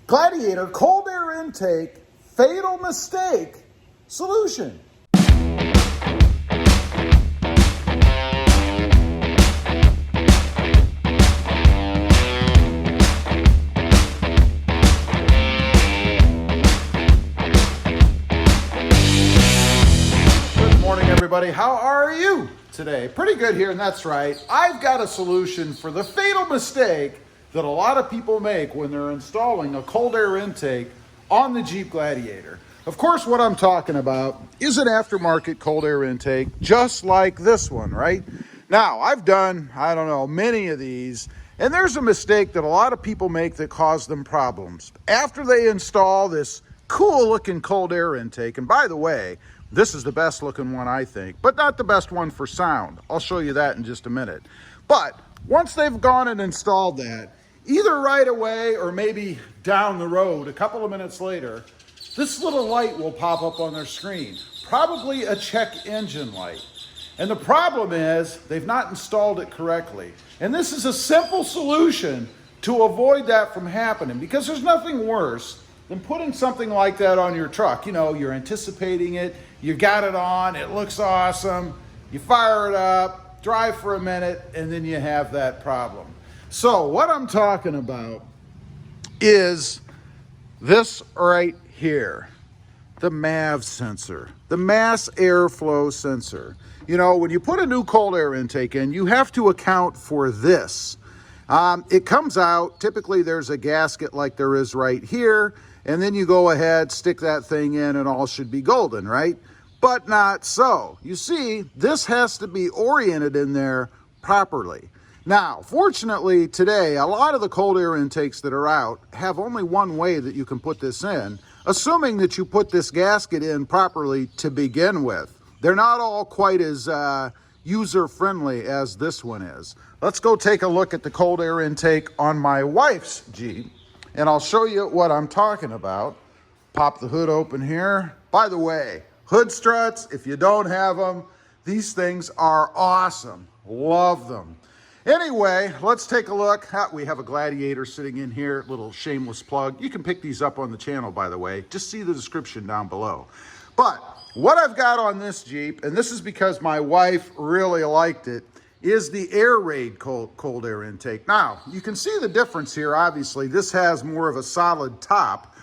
Gladiator cold air intake, fatal mistake solution. Good morning, everybody. How are you today? Pretty good here, and that's right. I've got a solution for the fatal mistake that a lot of people make when they're installing a cold air intake on the Jeep Gladiator. Of course, what I'm talking about is an aftermarket cold air intake, just like this one, right? Now, I've done, many of these, and there's a mistake that a lot of people make that cause them problems. After they install this cool looking cold air intake, and by the way, this is the best looking one, I think, but not the best one for sound. I'll show you that in just a minute. But once they've gone and installed that, either right away or maybe down the road, a couple of minutes later, this little light will pop up on their screen, probably a check engine light. And the problem is they've not installed it correctly. And this is a simple solution to avoid that from happening, because there's nothing worse than putting something like that on your truck. You know, you're anticipating it, you got it on, it looks awesome, you fire it up, drive for a minute, and then you have that problem. So what I'm talking about is this right here, the MAV sensor, the mass airflow sensor. You know, when you put a new cold air intake in, you have to account for this. It comes out, typically there's a gasket like there is right here, and then you go ahead, stick that thing in, and all should be golden, right? But not so. You see, this has to be oriented in there properly. Now, fortunately today, a lot of the cold air intakes that are out have only one way that you can put this in, assuming that you put this gasket in properly to begin with. They're not all quite as user-friendly as this one is. Let's go take a look at the cold air intake on my wife's Jeep, and I'll show you what I'm talking about. Pop the hood open here. By the way, hood struts, if you don't have them, these things are awesome. Love them. Anyway, let's take a look. We have a Gladiator sitting in here, little shameless plug. You can pick these up on the channel, by the way. Just see the description down below. But what I've got on this Jeep, and this is because my wife really liked it, is the Air Raid cold air intake. Now, you can see the difference here, obviously. This has more of a solid top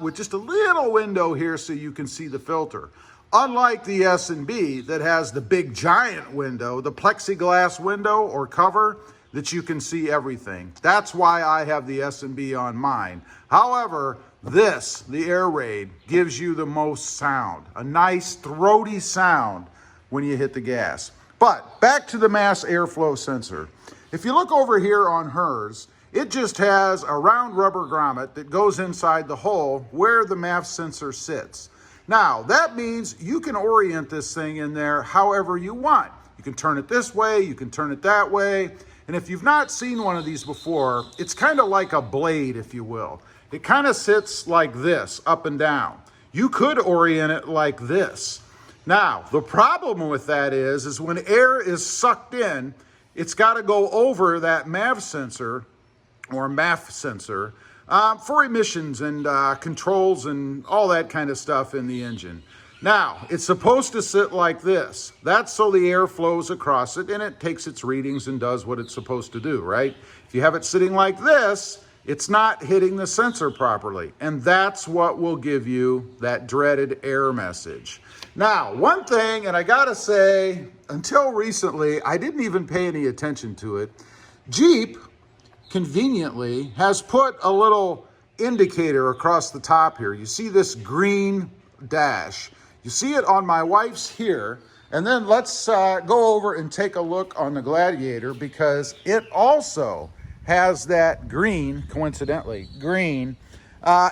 with just a little window here so you can see the filter. Unlike the S&B that has the big giant window, the plexiglass window or cover that you can see everything. That's why I have the S&B on mine. However, this, the Air Raid, gives you the most sound, a nice throaty sound when you hit the gas. But back to the mass airflow sensor. If you look over here on hers, it just has a round rubber grommet that goes inside the hole where the MAV sensor sits. Now, that means you can orient this thing in there however you want. You can turn it this way, you can turn it that way. And if you've not seen one of these before, it's kind of like a blade, if you will. It kind of sits like this, up and down. You could orient it like this. Now, the problem with that is when air is sucked in, it's got to go over that MAV sensor, or MAF sensor, for emissions and controls and all that kind of stuff in the engine. Now, it's supposed to sit like this. That's so the air flows across it and it takes its readings and does what it's supposed to do, right? If you have it sitting like this, it's not hitting the sensor properly. And that's what will give you that dreaded error message. Now, one thing, and I gotta say, until recently, I didn't even pay any attention to it. Jeep conveniently has put a little indicator across the top here. You see this green dash. You see it on my wife's here. And then let's go over and take a look on the Gladiator, because it also has that green, coincidentally, green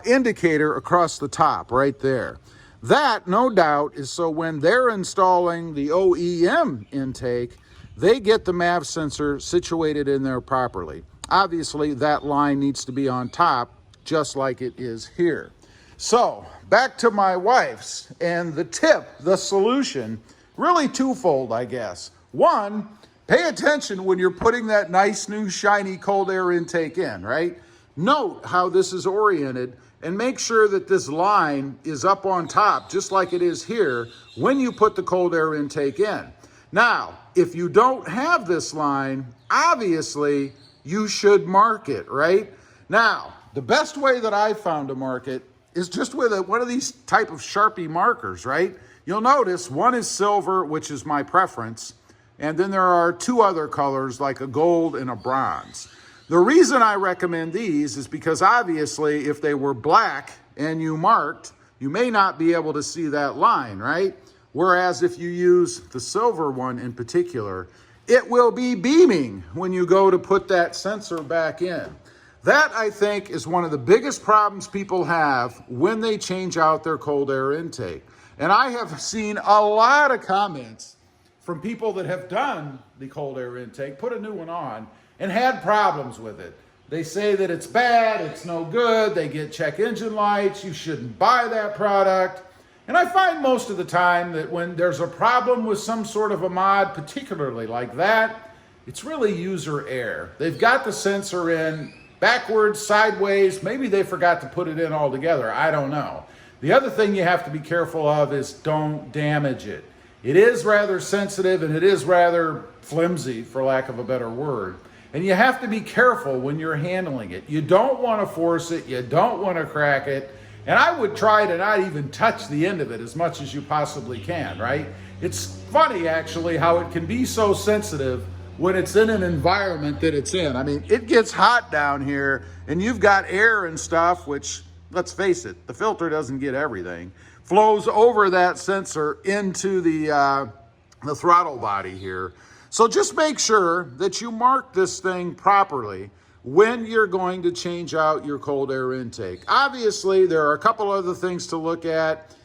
indicator across the top right there. That, no doubt, is so when they're installing the OEM intake, they get the MAV sensor situated in there properly. Obviously, that line needs to be on top, just like it is here. So, back to my wife's, and the tip, the solution, really twofold, I guess. One, pay attention when you're putting that nice new shiny cold air intake in, right? note how this is oriented and make sure that this line is up on top, just like it is here, when you put the cold air intake in. Now, if you don't have this line, obviously you should mark it, right? Now, the best way that I've found to mark it is just with one of these type of Sharpie markers, right? You'll notice one is silver, which is my preference, and then there are two other colors like a gold and a bronze. The reason I recommend these is because obviously if they were black and you marked, you may not be able to see that line, right? Whereas if you use the silver one in particular, it will be beaming when you go to put that sensor back in. That, I think, is one of the biggest problems people have when they change out their cold air intake. And I have seen a lot of comments from people that have done the cold air intake, put a new one on, and had problems with it. They say that it's bad, it's no good, they get check engine lights, you shouldn't buy that product. And I find most of the time that when there's a problem with some sort of a mod, particularly like that, it's really user error. They've got the sensor in backwards, sideways, maybe they forgot to put it in altogether, I don't know. The other thing you have to be careful of is don't damage it. It is rather sensitive and it is rather flimsy, for lack of a better word. And you have to be careful when you're handling it. You don't want to force it, you don't want to crack it, and I would try to not even touch the end of it as much as you possibly can, right? It's funny actually how it can be so sensitive when it's in an environment that it's in. I mean, it gets hot down here and you've got air and stuff, which, let's face it, the filter doesn't get everything, flows over that sensor into the throttle body here. So just make sure that you mark this thing properly when you're going to change out your cold air intake. Obviously, there are a couple other things to look at.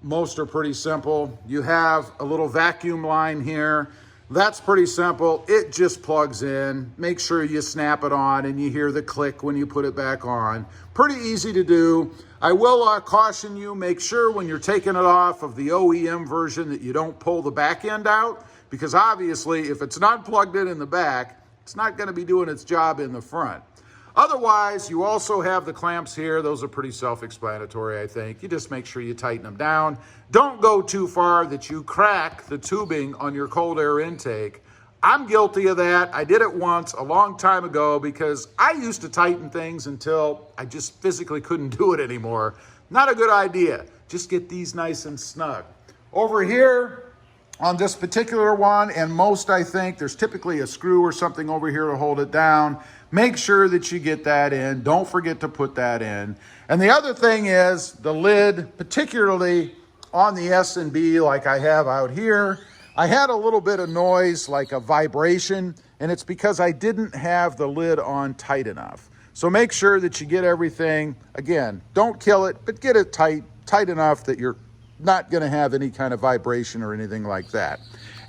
Most are pretty simple. You have a little vacuum line here. That's pretty simple. It just plugs in. Make sure you snap it on and you hear the click when you put it back on. Pretty easy to do. I will caution you, make sure when you're taking it off of the OEM version that you don't pull the back end out, because obviously if it's not plugged in the back, it's not going to be doing its job in the front. Otherwise, you also have the clamps here. Those are pretty self-explanatory, I think. You just make sure you tighten them down. Don't go too far that you crack the tubing on your cold air intake. I'm guilty of that. I did it once a long time ago because I used to tighten things until I just physically couldn't do it anymore. Not a good idea. Just get these nice and snug. Over here, on this particular one, and most, I think, there's typically a screw or something over here to hold it down. Make sure that you get that in. Don't forget to put that in. And the other thing is the lid, particularly on the S&B like I have out here. I had a little bit of noise, like a vibration, and it's because I didn't have the lid on tight enough. So make sure that you get everything, again, don't kill it, but get it tight enough that you're not going to have any kind of vibration or anything like that.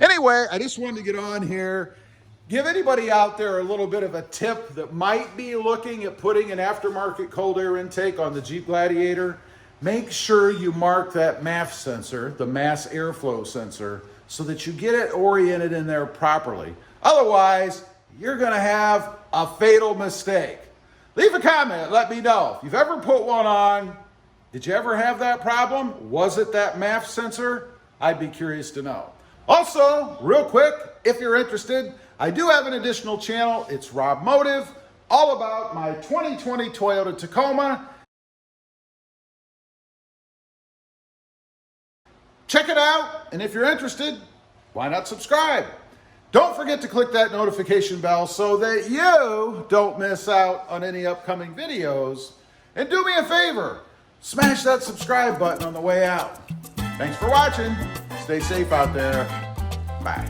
Anyway, I just wanted to get on here, give anybody out there a little bit of a tip that might be looking at putting an aftermarket cold air intake on the Jeep Gladiator. Make sure you mark that MAF sensor, the mass airflow sensor, so that you get it oriented in there properly. Otherwise, you're going to have a fatal mistake. Leave a comment, let me know. If you've ever put one on, did you ever have that problem? Was it that MAF sensor? I'd be curious to know. Also, real quick, if you're interested, I do have an additional channel. It's Rob Motive, all about my 2020 Toyota Tacoma. Check it out, and if you're interested, why not subscribe? Don't forget to click that notification bell so that you don't miss out on any upcoming videos. And do me a favor, smash that subscribe button on the way out. Thanks for watching. Stay safe out there. Bye.